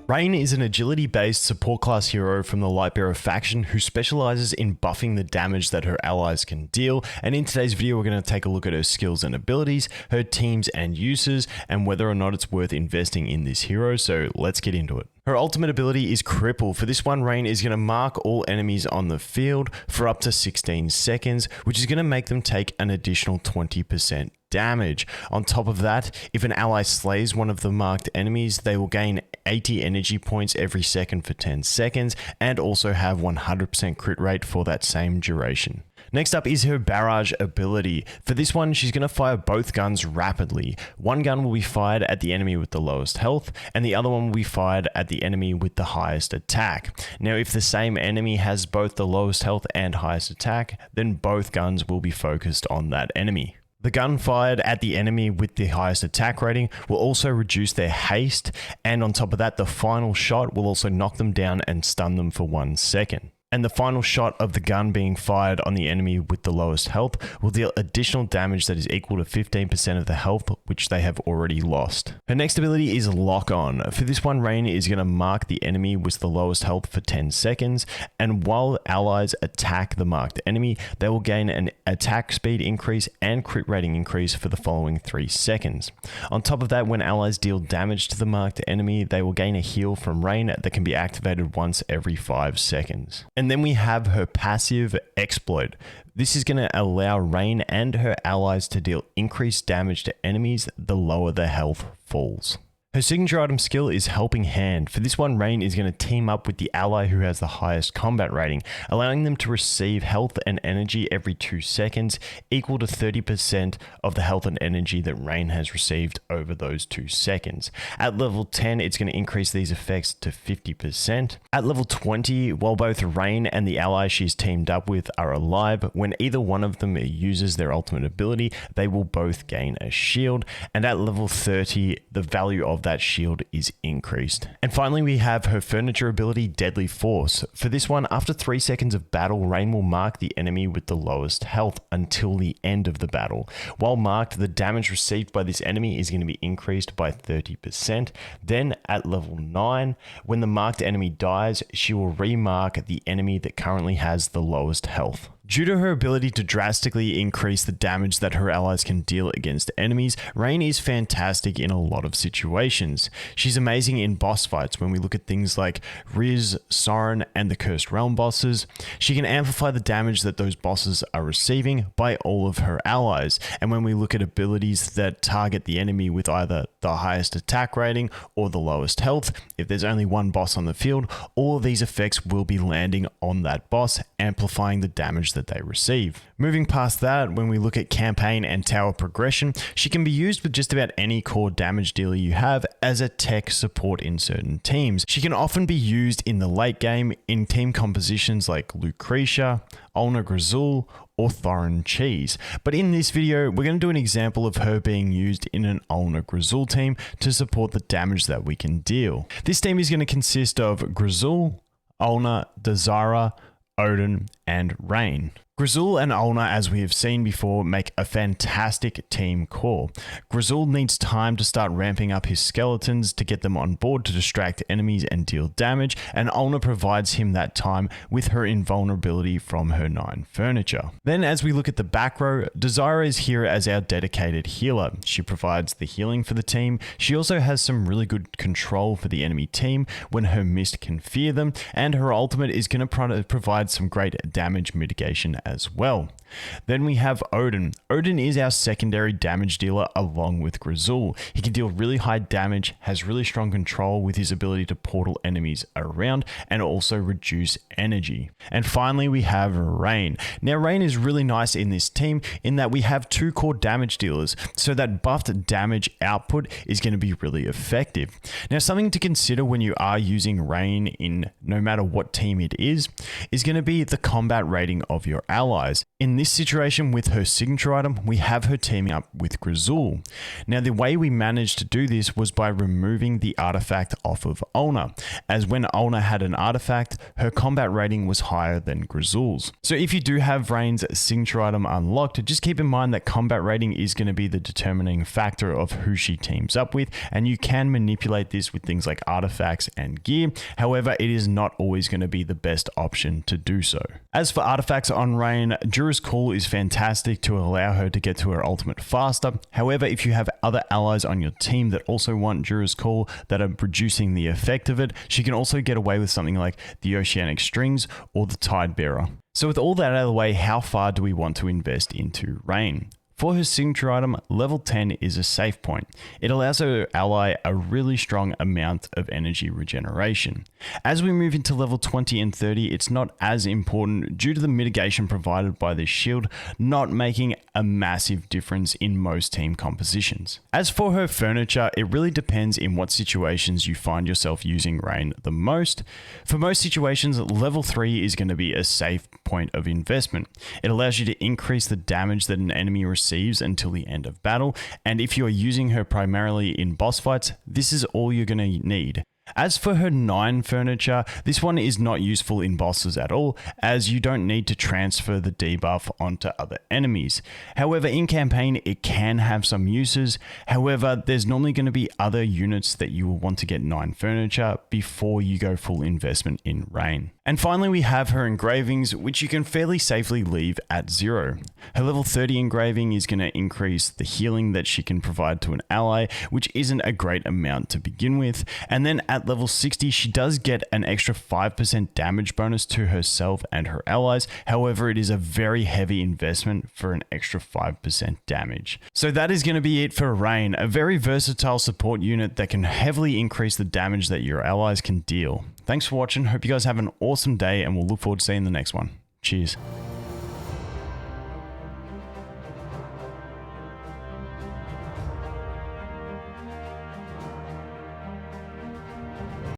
Raine is an agility-based support class hero from the Lightbearer faction who specializes in buffing the damage that her allies can deal, and in today's video we're going to take a look at her skills and abilities, her teams and uses, and whether or not it's worth investing in this hero, so let's get into it. Her ultimate ability is Cripple. For this one, Raine is going to mark all enemies on the field for up to 16 seconds, which is going to make them take an additional 20% damage. On top of that, if an ally slays one of the marked enemies, they will gain 80 energy points every second for 10 seconds, and also have 100% crit rate for that same duration. Next up is her barrage ability. For this one, she's going to fire both guns rapidly. One gun will be fired at the enemy with the lowest health, and the other one will be fired at the enemy with the highest attack. Now, if the same enemy has both the lowest health and highest attack, then both guns will be focused on that enemy. The gun fired at the enemy with the highest attack rating will also reduce their haste, and on top of that, the final shot will also knock them down and stun them for 1 second. And the final shot of the gun being fired on the enemy with the lowest health will deal additional damage that is equal to 15% of the health which they have already lost. Her next ability is Lock On. For this one, Raine is going to mark the enemy with the lowest health for 10 seconds, and while allies attack the marked enemy, they will gain an attack speed increase and crit rating increase for the following 3 seconds. On top of that, when allies deal damage to the marked enemy, they will gain a heal from Raine that can be activated once every 5 seconds. And then we have her passive Exploit. This is going to allow Raine and her allies to deal increased damage to enemies the lower their health falls. Her signature item skill is Helping Hand. For this one, Raine is going to team up with the ally who has the highest combat rating, allowing them to receive health and energy every 2 seconds, equal to 30% of the health and energy that Raine has received over those 2 seconds. At level 10, it's going to increase these effects to 50%. At level 20, while both Raine and the ally she's teamed up with are alive, when either one of them uses their ultimate ability, they will both gain a shield. And at level 30, the value of that shield is increased. And finally, we have her furniture ability, Deadly Force. For this one, after 3 seconds of battle, Raine will mark the enemy with the lowest health until the end of the battle. While marked, the damage received by this enemy is going to be increased by 30%. Then at level 9, when the marked enemy dies, she will remark the enemy that currently has the lowest health. Due to her ability to drastically increase the damage that her allies can deal against enemies, Raine is fantastic in a lot of situations. She's amazing in boss fights when we look at things like Riz, Soren, and the Cursed Realm bosses. She can amplify the damage that those bosses are receiving by all of her allies. And when we look at abilities that target the enemy with either the highest attack rating or the lowest health, if there's only one boss on the field, all of these effects will be landing on that boss, amplifying the damage that they receive. Moving past that, when we look at campaign and tower progression, she can be used with just about any core damage dealer you have as a tech support in certain teams. She can often be used in the late game in team compositions like Lucretia, Ulna Grazul, or Thorin Cheese. But in this video, we're going to do an example of her being used in an Ulna Grazul team to support the damage that we can deal. This team is going to consist of Grazul, Ulna, Dazara, Odin, and Raine. Grazul and Ulna, as we have seen before, make a fantastic team core. Grazul needs time to start ramping up his skeletons to get them on board to distract enemies and deal damage, and Ulna provides him that time with her invulnerability from her 9 furniture. Then as we look at the back row, Dazara is here as our dedicated healer. She provides the healing for the team. She also has some really good control for the enemy team when her mist can fear them, and her ultimate is going to provide some great damage mitigation as well. Then we have Odin. Odin is our secondary damage dealer along with Grazul. He can deal really high damage, has really strong control with his ability to portal enemies around, and also reduce energy. And finally, we have Raine. Now, Raine is really nice in this team in that we have 2 core damage dealers, so that buffed damage output is going to be really effective. Now, something to consider when you are using Raine in no matter what team it is going to be the combat rating of your ally. allies. In this situation with her signature item, we have her teaming up with Grizzul. Now the way we managed to do this was by removing the artifact off of Ulna, as when Ulna had an artifact, her combat rating was higher than Grizzul's. So if you do have Raine's signature item unlocked, just keep in mind that combat rating is going to be the determining factor of who she teams up with, and you can manipulate this with things like artifacts and gear. However, it is not always going to be the best option to do so. As for artifacts on Raine, Jura's Call is fantastic to allow her to get to her ultimate faster. However, if you have other allies on your team that also want Jura's Call that are reducing the effect of it, she can also get away with something like the Oceanic Strings or the Tidebearer. So with all that out of the way, how far do we want to invest into Raine? For her signature item, level 10 is a safe point. It allows her ally a really strong amount of energy regeneration. As we move into level 20 and 30, it's not as important due to the mitigation provided by this shield not making a massive difference in most team compositions. As for her furniture, it really depends in what situations you find yourself using Raine the most. For most situations, level 3 is going to be a safe point of investment. It allows you to increase the damage that an enemy receives until the end of battle, and if you are using her primarily in boss fights, this is all you're going to need. As for her 9 furniture, this one is not useful in bosses at all, as you don't need to transfer the debuff onto other enemies. However, in campaign, it can have some uses. However, there's normally going to be other units that you will want to get 9 furniture before you go full investment in Raine. And finally, we have her engravings, which you can fairly safely leave at 0. Her level 30 engraving is going to increase the healing that she can provide to an ally, which isn't a great amount to begin with. And then at level 60, she does get an extra 5% damage bonus to herself and her allies. However, it is a very heavy investment for an extra 5% damage. So that is going to be it for Raine, a very versatile support unit that can heavily increase the damage that your allies can deal. Thanks for watching. Hope you guys have an awesome day, and we'll look forward to seeing the next one. Cheers.